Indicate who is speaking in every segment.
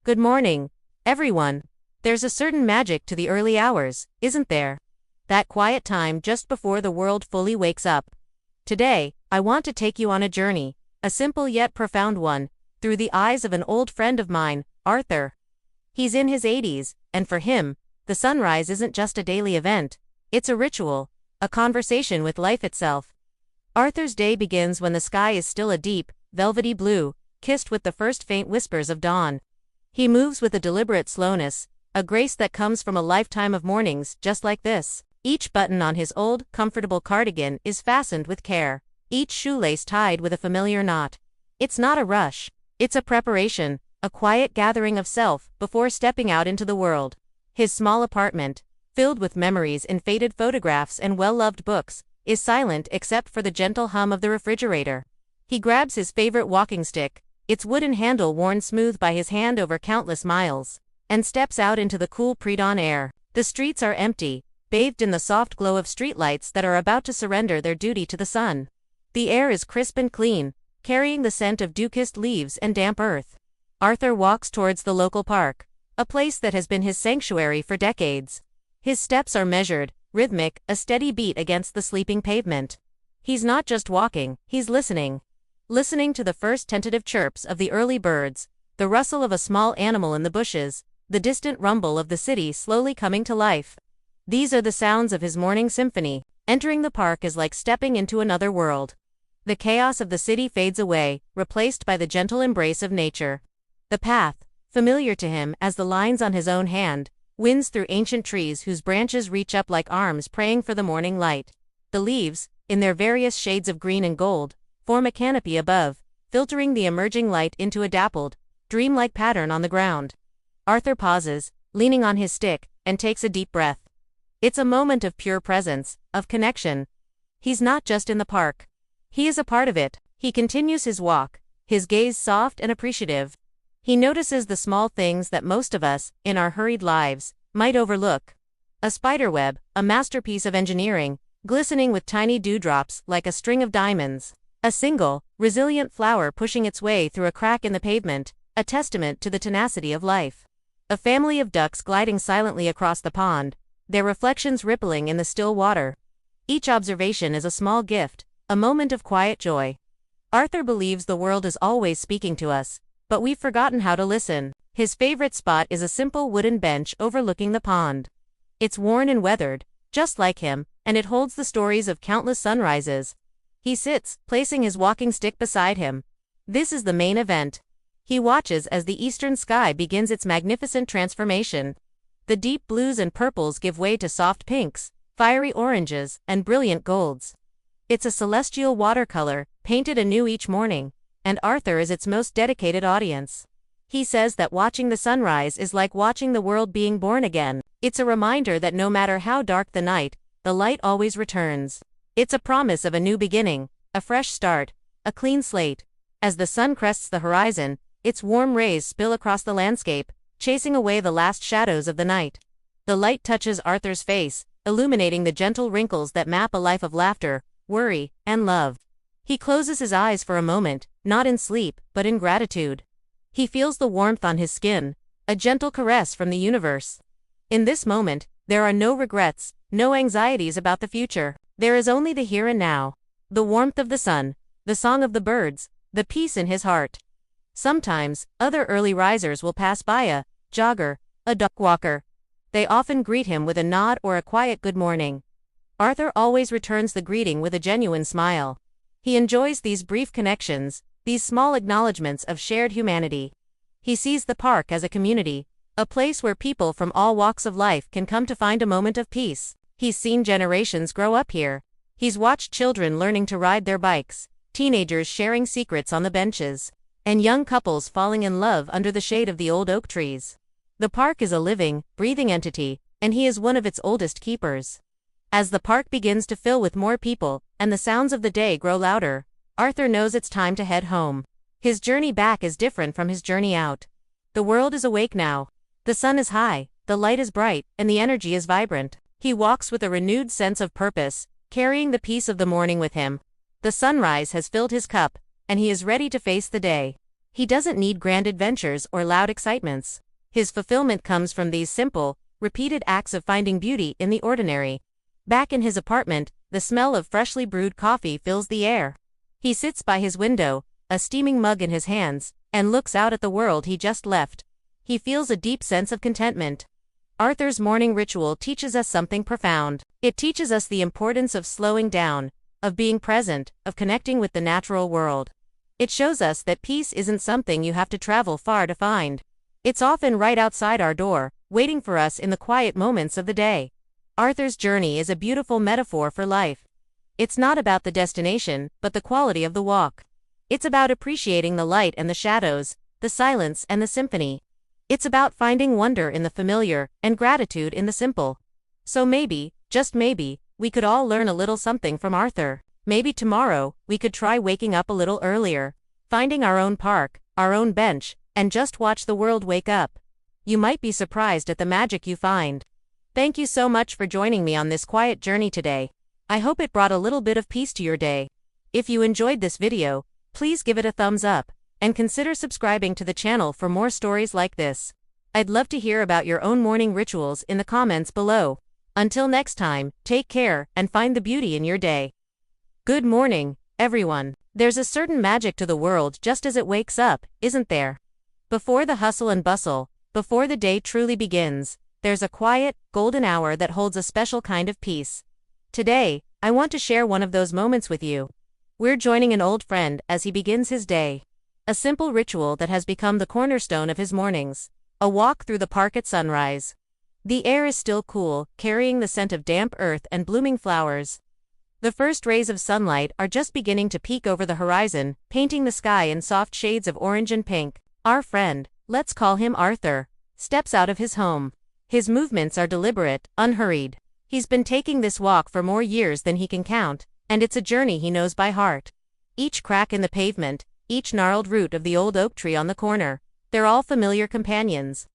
Speaker 1: Good morning, everyone. There's a certain magic to the early hours, isn't there? That quiet time just before the world fully wakes up. Today, I want to take you on a journey, a simple yet profound one, through the eyes of an old friend of mine, Arthur. He's in his 80s, and for him, the sunrise isn't just a daily event, it's a ritual, a conversation with life itself. Arthur's day begins when the sky is still a deep, velvety blue, kissed with the first faint whispers of dawn. He moves with a deliberate slowness, a grace that comes from a lifetime of mornings just like this. Each button on his old, comfortable cardigan is fastened with care, each shoelace tied with a familiar knot. It's not a rush, it's a preparation, a quiet gathering of self before stepping out into the world. His small apartment, filled with memories in faded photographs and well-loved books, is silent except for the gentle hum of the refrigerator. He grabs his favorite walking stick, its wooden handle worn smooth by his hand over countless miles, and steps out into the cool pre-dawn air. The streets are empty, bathed in the soft glow of streetlights that are about to surrender their duty to the sun. The air is crisp and clean, carrying the scent of dew-kissed leaves and damp earth. Arthur walks towards the local park, a place that has been his sanctuary for decades. His steps are measured, rhythmic, a steady beat against the sleeping pavement. He's not just walking, he's listening. Listening to the first tentative chirps of the early birds, the rustle of a small animal in the bushes, the distant rumble of the city slowly coming to life. These are the sounds of his morning symphony. Entering the park is like stepping into another world. The chaos of the city fades away, replaced by the gentle embrace of nature. The path, familiar to him as the lines on his own hand, winds through ancient trees whose branches reach up like arms praying for the morning light. The leaves, in their various shades of green and gold, form a canopy above, filtering the emerging light into a dappled, dreamlike pattern on the ground. Arthur pauses, leaning on his stick, and takes a deep breath. It's a moment of pure presence, of connection. He's not just in the park. He is a part of it. He continues his walk, his gaze soft and appreciative. He notices the small things that most of us, in our hurried lives, might overlook. A spiderweb, a masterpiece of engineering, glistening with tiny dewdrops like a string of diamonds. A single, resilient flower pushing its way through a crack in the pavement, a testament to the tenacity of life. A family of ducks gliding silently across the pond, their reflections rippling in the still water. Each observation is a small gift, a moment of quiet joy. Arthur believes the world is always speaking to us, but we've forgotten how to listen. His favorite spot is a simple wooden bench overlooking the pond. It's worn and weathered, just like him, and it holds the stories of countless sunrises. He sits, placing his walking stick beside him. This is the main event. He watches as the eastern sky begins its magnificent transformation. The deep blues and purples give way to soft pinks, fiery oranges, and brilliant golds. It's a celestial watercolor, painted anew each morning, and Arthur is its most dedicated audience. He says that watching the sunrise is like watching the world being born again. It's a reminder that no matter how dark the night, the light always returns. It's a promise of a new beginning, a fresh start, a clean slate. As the sun crests the horizon, its warm rays spill across the landscape, chasing away the last shadows of the night. The light touches Arthur's face, illuminating the gentle wrinkles that map a life of laughter, worry, and love. He closes his eyes for a moment, not in sleep, but in gratitude. He feels the warmth on his skin, a gentle caress from the universe. In this moment, there are no regrets, no anxieties about the future. There is only the here and now. The warmth of the sun, the song of the birds, the peace in his heart. Sometimes, other early risers will pass by a jogger, a duck walker. They often greet him with a nod or a quiet good morning. Arthur always returns the greeting with a genuine smile. He enjoys these brief connections, these small acknowledgments of shared humanity. He sees the park as a community, a place where people from all walks of life can come to find a moment of peace. He's seen generations grow up here. He's watched children learning to ride their bikes, teenagers sharing secrets on the benches, and young couples falling in love under the shade of the old oak trees. The park is a living, breathing entity, and he is one of its oldest keepers. As the park begins to fill with more people, and the sounds of the day grow louder, Arthur knows it's time to head home. His journey back is different from his journey out. The world is awake now. The sun is high, the light is bright, and the energy is vibrant. He walks with a renewed sense of purpose, carrying the peace of the morning with him. The sunrise has filled his cup, and he is ready to face the day. He doesn't need grand adventures or loud excitements. His fulfillment comes from these simple, repeated acts of finding beauty in the ordinary. Back in his apartment, the smell of freshly brewed coffee fills the air. He sits by his window, a steaming mug in his hands, and looks out at the world he just left. He feels a deep sense of contentment. Arthur's morning ritual teaches us something profound. It teaches us the importance of slowing down, of being present, of connecting with the natural world. It shows us that peace isn't something you have to travel far to find. It's often right outside our door, waiting for us in the quiet moments of the day. Arthur's journey is a beautiful metaphor for life. It's not about the destination, but the quality of the walk. It's about appreciating the light and the shadows, the silence and the symphony. It's about finding wonder in the familiar and gratitude in the simple. So maybe, just maybe, we could all learn a little something from Arthur. Maybe tomorrow, we could try waking up a little earlier, finding our own park, our own bench, and just watch the world wake up. You might be surprised at the magic you find. Thank you so much for joining me on this quiet journey today. I hope it brought a little bit of peace to your day. If you enjoyed this video, please give it a thumbs up, and consider subscribing to the channel for more stories like this. I'd love to hear about your own morning rituals in the comments below. Until next time, take care and find the beauty in your day. Good morning, everyone. There's a certain magic to the world just as it wakes up, isn't there? Before the hustle and bustle, before the day truly begins, there's a quiet, golden hour that holds a special kind of peace. Today, I want to share one of those moments with you. We're joining an old friend as he begins his day. A simple ritual that has become the cornerstone of his mornings. A walk through the park at sunrise. The air is still cool, carrying the scent of damp earth and blooming flowers. The first rays of sunlight are just beginning to peek over the horizon, painting the sky in soft shades of orange and pink. Our friend, let's call him Arthur, steps out of his home. His movements are deliberate, unhurried. He's been taking this walk for more years than he can count, and it's a journey he knows by heart. Each crack in the pavement, each gnarled root of the old oak tree on the corner, they're all familiar companions.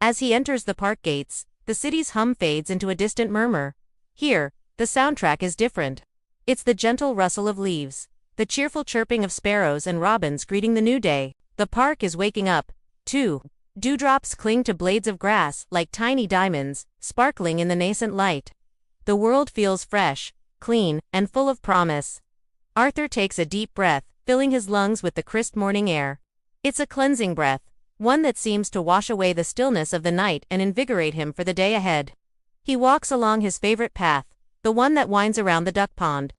Speaker 1: As he enters the park gates, the city's hum fades into a distant murmur. Here, the soundtrack is different. It's the gentle rustle of leaves, the cheerful chirping of sparrows and robins greeting the new day. The park is waking up, too. Dewdrops cling to blades of grass like tiny diamonds, sparkling in the nascent light. The world feels fresh, clean, and full of promise. Arthur takes a deep breath, filling his lungs with the crisp morning air. It's a cleansing breath, one that seems to wash away the stillness of the night and invigorate him for the day ahead. He walks along his favorite path, the one that winds around the duck pond.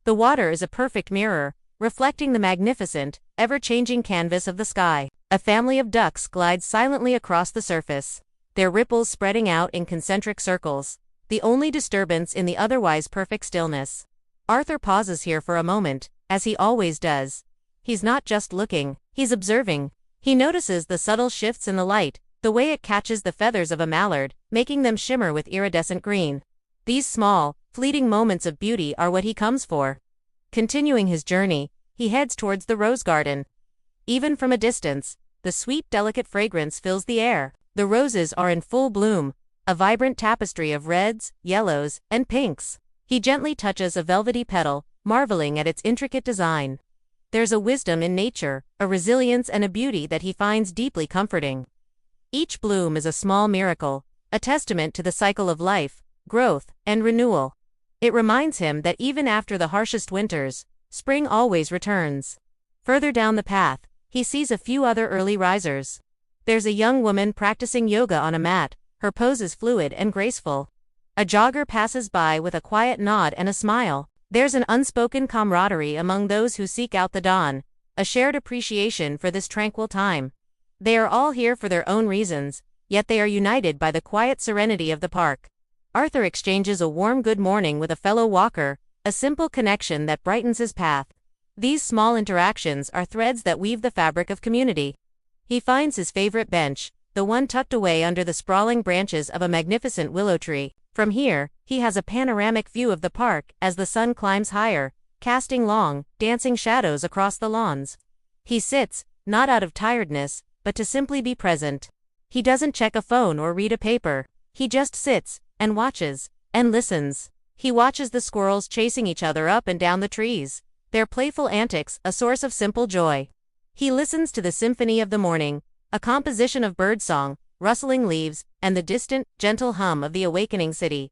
Speaker 1: The water is a perfect mirror, reflecting the magnificent, ever-changing canvas of the sky. A family of ducks glides silently across the surface, their ripples spreading out in concentric circles, the only disturbance in the otherwise perfect stillness. Arthur pauses here for a moment, as he always does. He's not just looking, he's observing. He notices the subtle shifts in the light, the way it catches the feathers of a mallard, making them shimmer with iridescent green. These small, fleeting moments of beauty are what he comes for. Continuing his journey, he heads towards the rose garden. Even from a distance, the sweet, delicate fragrance fills the air. The roses are in full bloom, a vibrant tapestry of reds, yellows, and pinks. He gently touches a velvety petal, marveling at its intricate design. There's a wisdom in nature, a resilience and a beauty that he finds deeply comforting. Each bloom is a small miracle, a testament to the cycle of life, growth, and renewal. It reminds him that even after the harshest winters, spring always returns. Further down the path, he sees a few other early risers. There's a young woman practicing yoga on a mat, her pose is fluid and graceful. A jogger passes by with a quiet nod and a smile. There's an unspoken camaraderie among those who seek out the dawn, a shared appreciation for this tranquil time. They are all here for their own reasons, yet they are united by the quiet serenity of the park. Arthur exchanges a warm good morning with a fellow walker, a simple connection that brightens his path. These small interactions are threads that weave the fabric of community. He finds his favorite bench, the one tucked away under the sprawling branches of a magnificent willow tree. From here, he has a panoramic view of the park as the sun climbs higher, casting long, dancing shadows across the lawns. He sits, not out of tiredness, but to simply be present. He doesn't check a phone or read a paper. He just sits, and watches, and listens. He watches the squirrels chasing each other up and down the trees, their playful antics a source of simple joy. He listens to the symphony of the morning, a composition of birdsong, rustling leaves, and the distant, gentle hum of the awakening city.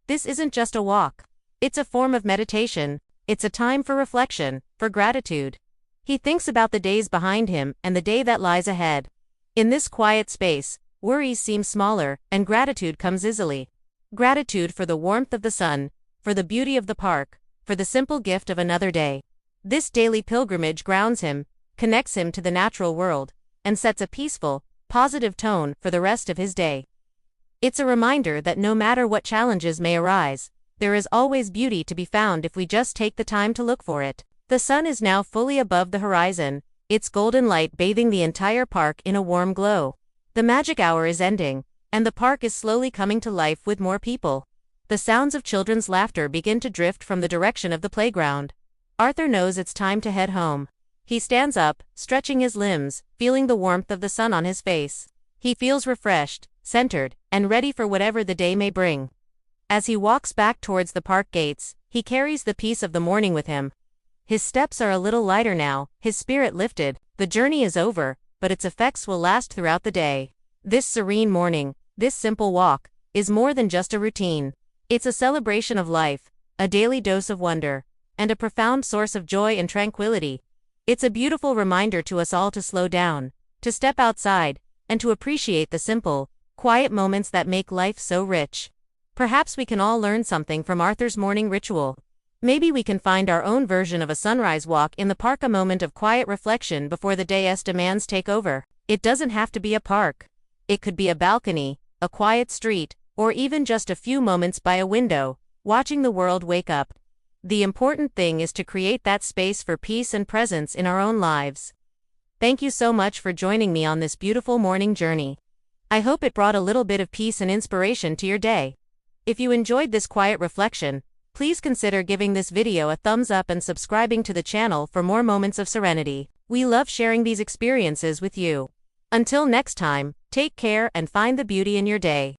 Speaker 1: This isn't just a walk. It's a form of meditation. It's a time for reflection, for gratitude. He thinks about the days behind him and the day that lies ahead. In this quiet space, worries seem smaller, and gratitude comes easily. Gratitude for the warmth of the sun, for the beauty of the park, for the simple gift of another day. This daily pilgrimage grounds him, connects him to the natural world, and sets a peaceful, positive tone for the rest of his day. It's a reminder that no matter what challenges may arise, there is always beauty to be found if we just take the time to look for it. The sun is now fully above the horizon, its golden light bathing the entire park in a warm glow. The magic hour is ending, and the park is slowly coming to life with more people. The sounds of children's laughter begin to drift from the direction of the playground. Arthur knows it's time to head home. He stands up, stretching his limbs, feeling the warmth of the sun on his face. He feels refreshed, centered, and ready for whatever the day may bring. As he walks back towards the park gates, he carries the peace of the morning with him. His steps are a little lighter now, his spirit lifted. The journey is over, but its effects will last throughout the day. This serene morning, this simple walk, is more than just a routine. It's a celebration of life, a daily dose of wonder, and a profound source of joy and tranquility. It's a beautiful reminder to us all to slow down, to step outside, and to appreciate the simple, quiet moments that make life so rich. Perhaps we can all learn something from Arthur's morning ritual. Maybe we can find our own version of a sunrise walk in the park, a moment of quiet reflection before the day's demands take over. It doesn't have to be a park. It could be a balcony, a quiet street, or even just a few moments by a window, watching the world wake up. The important thing is to create that space for peace and presence in our own lives. Thank you so much for joining me on this beautiful morning journey. I hope it brought a little bit of peace and inspiration to your day. If you enjoyed this quiet reflection, please consider giving this video a thumbs up and subscribing to the channel for more moments of serenity. We love sharing these experiences with you. Until next time, take care and find the beauty in your day.